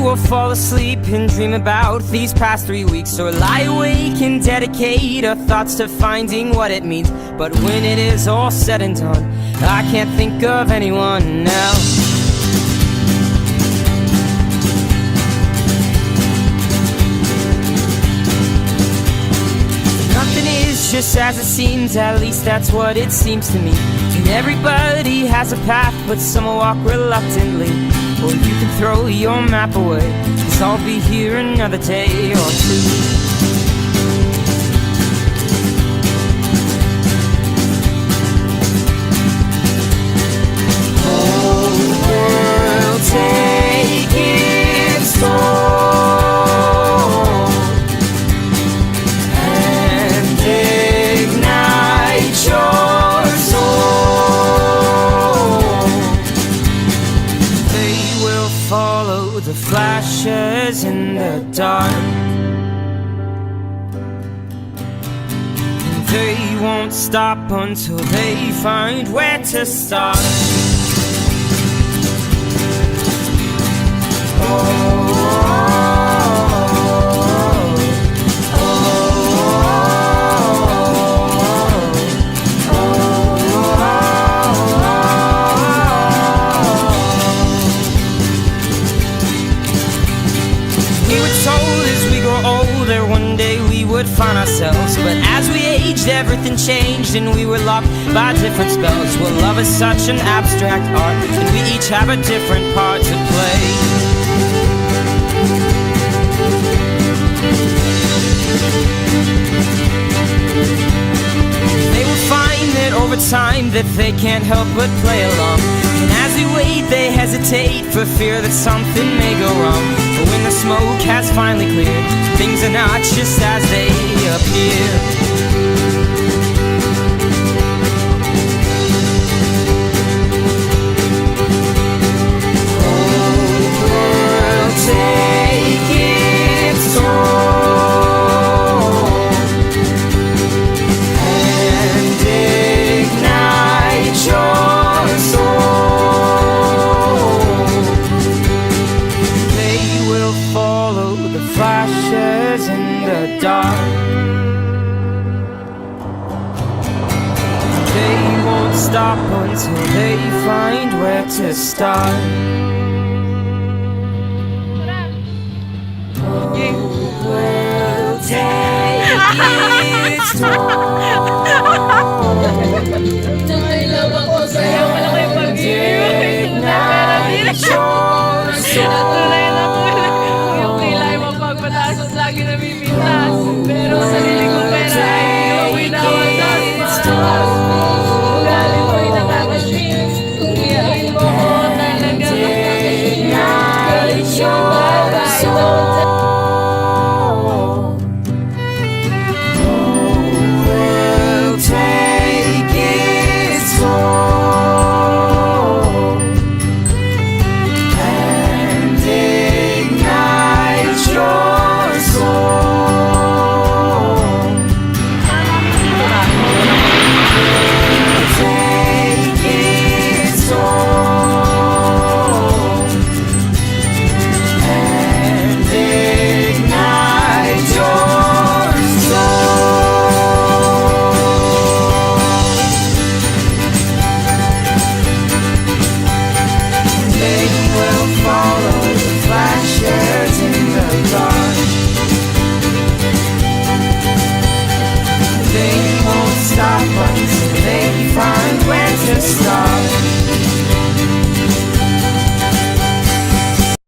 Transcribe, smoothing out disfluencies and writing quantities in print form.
will fall asleep and dream about these past 3 weeks, or lie awake and dedicate our thoughts to finding what it means. But when it is all said and done, I can't think of anyone else. Nothing is just as it seems, at least that's what it seems to me. And everybody has a path, but some will walk reluctantly. Or you can throw your map away, 'cause I'll be here another day or two. Take its toll and ignite your soul. They will follow the flashes in the dark, and they won't stop until they find where to start. One day we would find ourselves, but as we aged, everything changed and we were locked by different spells. Well, love is such an abstract art, and we each have a different part to play. They will find that over time that they can't help but play along, and as we wait they hesitate for fear that something may go wrong. But when the smoke has finally cleared, things are not just as they appear. Take its toll and ignite your soul. They will follow the flashes in the dark. They won't stop until they find where to start. Will take its toll and ignite your soul. Yung kilay mapagpataas at lagi namimitas, pero sarili kong pera ay hindi ko pinawasan. Ugali mo'y nakakashin, kung iyain mo ko